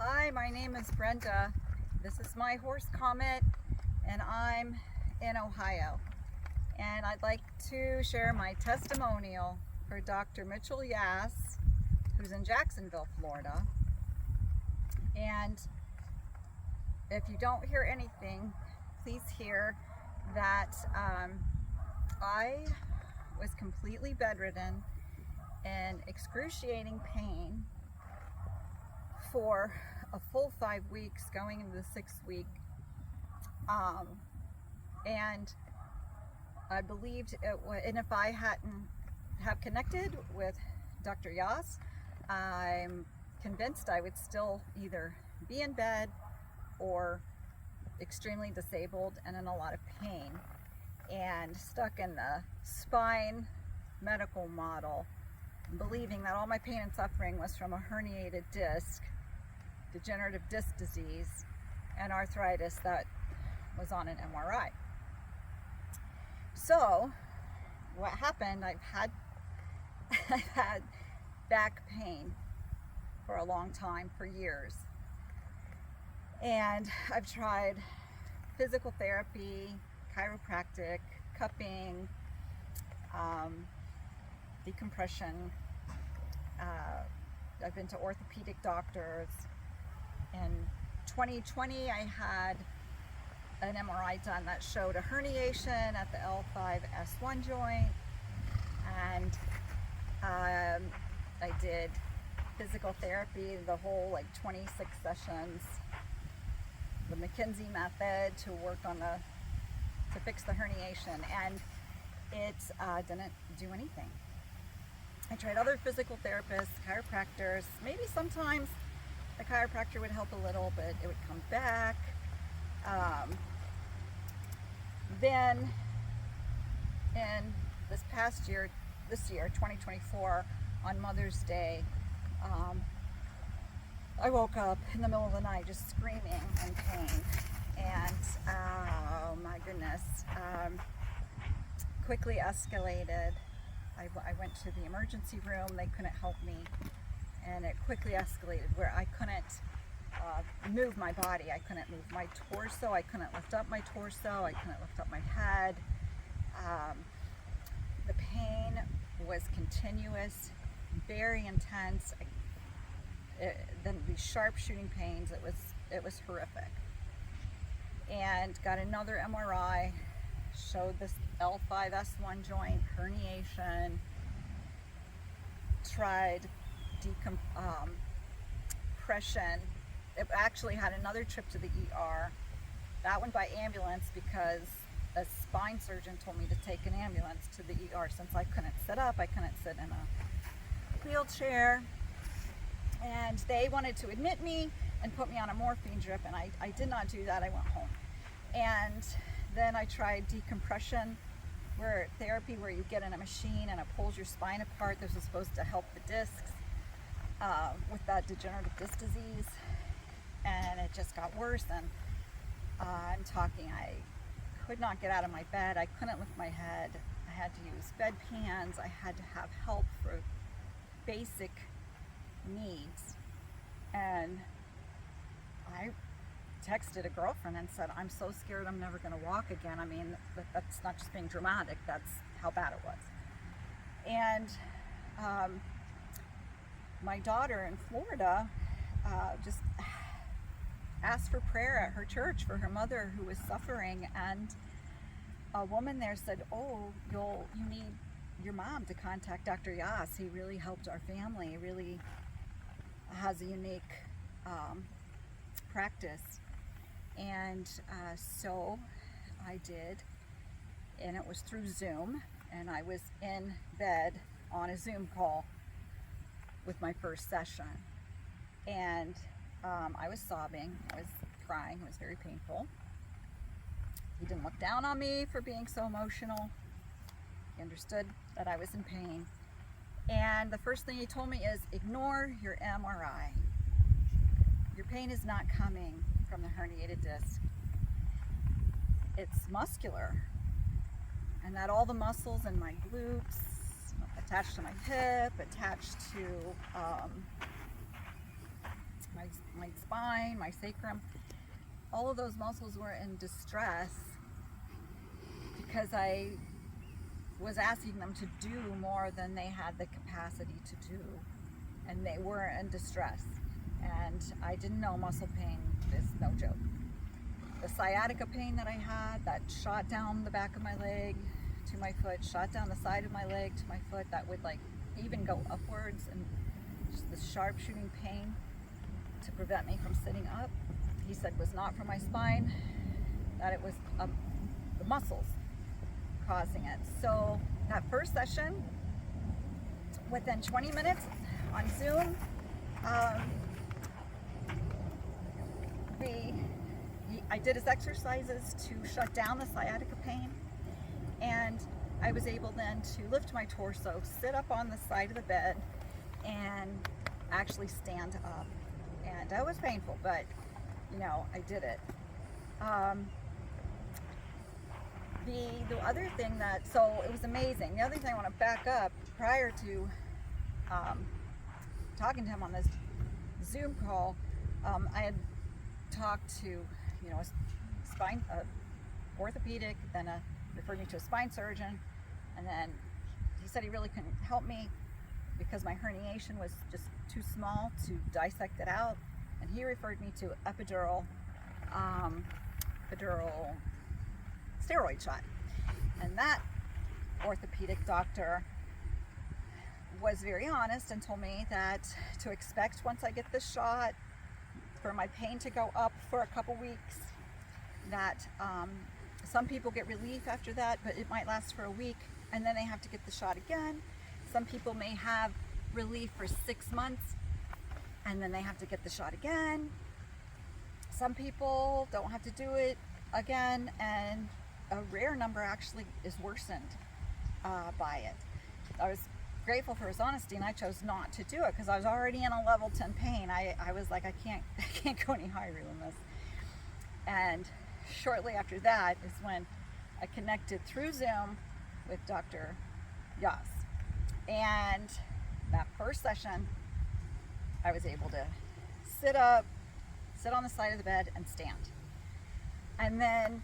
Hi, my name is Brenda. This is my horse Comet, and I'm in Ohio. And I'd like to share my testimonial for Dr. Mitchell Yass, who's in Jacksonville, Florida. And if you don't hear anything, please hear that I was completely bedridden in excruciating pain for a full 5 weeks, going into the 6th week. And I believed it would, and if I hadn't have connected with Dr. Yass, I'm convinced I would still either be in bed or extremely disabled and in a lot of pain and stuck in the spine medical model, believing that all my pain and suffering was from a herniated disc, degenerative disc disease, and arthritis that was on an MRI. So what happened, I've had back pain for a long time, for years. And I've tried physical therapy, chiropractic, cupping, decompression. I've been to orthopedic doctors. In 2020, I had an MRI done that showed a herniation at the L5-S1 joint, and I did physical therapy, the whole 26 sessions, the McKinsey method to work on to fix the herniation, and it didn't do anything. I tried other physical therapists, chiropractors. Maybe sometimes a chiropractor would help a little, but it would come back. Then in this year, 2024, on Mother's Day, I woke up in the middle of the night just screaming in pain, and oh my goodness, quickly escalated. I went to the emergency room. They couldn't help me, and it quickly escalated where I couldn't move my body. I couldn't move my torso. I couldn't lift up my torso. I couldn't lift up my head. The pain was continuous, very intense. Then these sharp shooting pains. It was horrific. And got another MRI. Showed this L5-S1 joint herniation. Tried decompression. It actually had another trip to the ER. That one by ambulance, because a spine surgeon told me to take an ambulance to the ER since I couldn't sit up. I couldn't sit in a wheelchair. And they wanted to admit me and put me on a morphine drip, and I did not do that. I went home. And then I tried decompression, therapy where you get in a machine and it pulls your spine apart. This is supposed to help the discs with that degenerative disc disease. And it just got worse, and I'm talking, I could not get out of my bed. I couldn't lift my head. I had to use bedpans. I had to have help for basic needs. And I texted a girlfriend and said, I'm so scared I'm never going to walk again. I mean, that's not just being dramatic, that's how bad it was. And my daughter in Florida just asked for prayer at her church for her mother who was suffering, and a woman there said, oh, you need your mom to contact Dr. Yass. He really helped our family. He really has a unique practice. And so I did, and it was through Zoom, and I was in bed on a Zoom call with my first session, and I was sobbing, I was crying, it was very painful. He didn't look down on me for being so emotional. He understood that I was in pain. And the first thing he told me is, ignore your MRI. Your pain is not coming from the herniated disc. It's muscular. And that all the muscles in my glutes, attached to my hip, attached to my spine, my sacrum, all of those muscles were in distress because I was asking them to do more than they had the capacity to do, and they were in distress. And I didn't know muscle pain is no joke. The sciatica pain that I had, that shot down the back of my leg to my foot, shot down the side of my leg to my foot, that would like even go upwards, and just the sharp shooting pain to prevent me from sitting up, he said was not from my spine, that it was the muscles causing it. So that first session, within 20 minutes on Zoom, I did his exercises to shut down the sciatica pain, and I was able then to lift my torso, sit up on the side of the bed, and actually stand up. And that was painful, but you know, I did it. The other thing that, so it was amazing. The other thing I want to back up, prior to talking to him on this Zoom call, I had talked to, you know, a spine orthopedic, then referred me to a spine surgeon, and then he said he really couldn't help me because my herniation was just too small to dissect it out, and he referred me to epidural steroid shot. And that orthopedic doctor was very honest and told me that to expect, once I get this shot, for my pain to go up for a couple weeks, that some people get relief after that, but it might last for a week, and then they have to get the shot again. Some people may have relief for 6 months, and then they have to get the shot again. Some people don't have to do it again, and a rare number actually is worsened by it. I was grateful for his honesty, and I chose not to do it because I was already in a level 10 pain. I was like, I can't go any higher than this. And shortly after that is when I connected through Zoom with Dr. Yass. And that first session, I was able to sit up, sit on the side of the bed, and stand. And then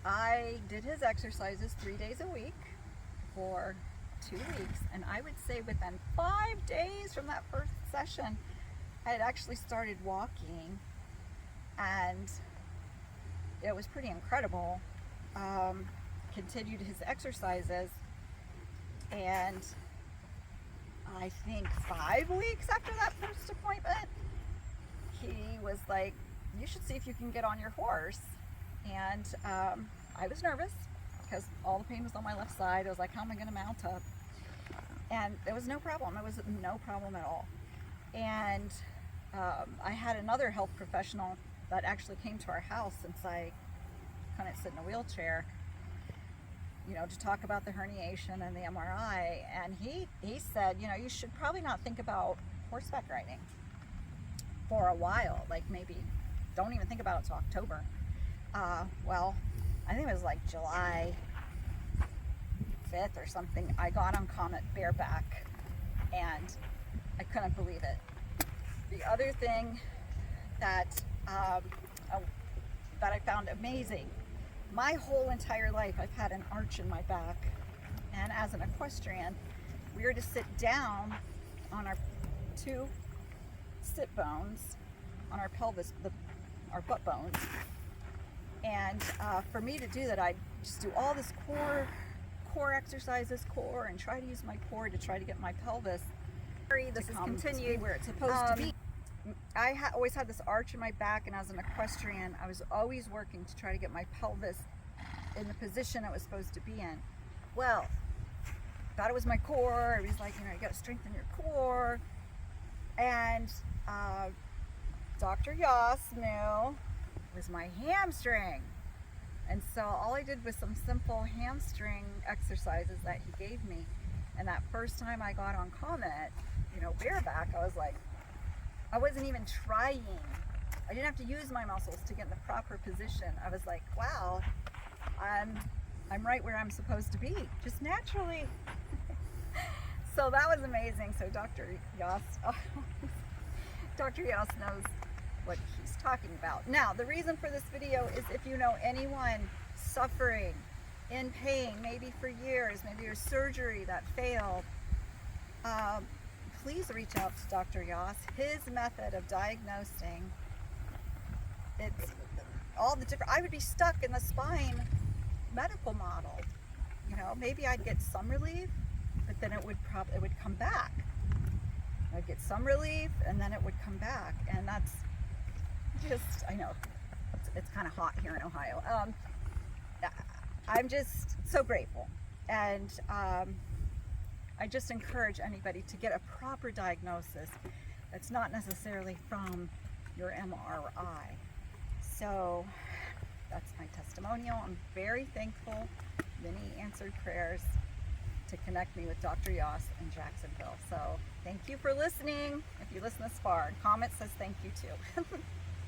I did his exercises 3 days a week for 2 weeks, and I would say within 5 days from that first session, I had actually started walking, and it was pretty incredible. Continued his exercises, and I think 5 weeks after that first appointment, he was like, you should see if you can get on your horse. And I was nervous because all the pain was on my left side. I was like, how am I going to mount up? And it was no problem. It was no problem at all. And I had another health professional that actually came to our house since I couldn't sit in a wheelchair, you know, to talk about the herniation and the MRI. And he said, you know, you should probably not think about horseback riding for a while. Like, maybe don't even think about it till October. Well, I think it was like July 5th or something. I got on Comet bareback, and I couldn't believe it. The other thing that that I found amazing, my whole entire life I've had an arch in my back, and as an equestrian, we were to sit down on our 2 sit bones on our pelvis, our butt bones. And for me to do that, I'd just do all this core exercises, and try to use my core to try to get my pelvis. This is continued where it's supposed to be. I always had this arch in my back, and as an equestrian, I was always working to try to get my pelvis in the position it was supposed to be in. Well, thought it was my core. It was like, you know, you got to strengthen your core. And Dr. Yass knew was my hamstring. And so all I did was some simple hamstring exercises that he gave me. And that first time I got on Comet, you know, bareback, I was like, I wasn't even trying. I didn't have to use my muscles to get in the proper position. I was like, wow, I'm right where I'm supposed to be, just naturally. So that was amazing. So Dr. Yass, Dr. Yass knows what he's talking about. Now, the reason for this video is if you know anyone suffering, in pain, maybe for years, maybe your surgery that failed, please reach out to Dr. Yass. His method of diagnosing, it's all the different, I would be stuck in the spine medical model. You know, maybe I'd get some relief, but then it would come back. I'd get some relief and then it would come back. And that's just, I know it's kind of hot here in Ohio. I'm just so grateful. And I just encourage anybody to get a proper diagnosis that's not necessarily from your MRI. So that's my testimonial. I'm very thankful. Many answered prayers to connect me with Dr. Yass in Jacksonville. So thank you for listening. If you listen this far, comment says thank you too.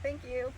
Thank you.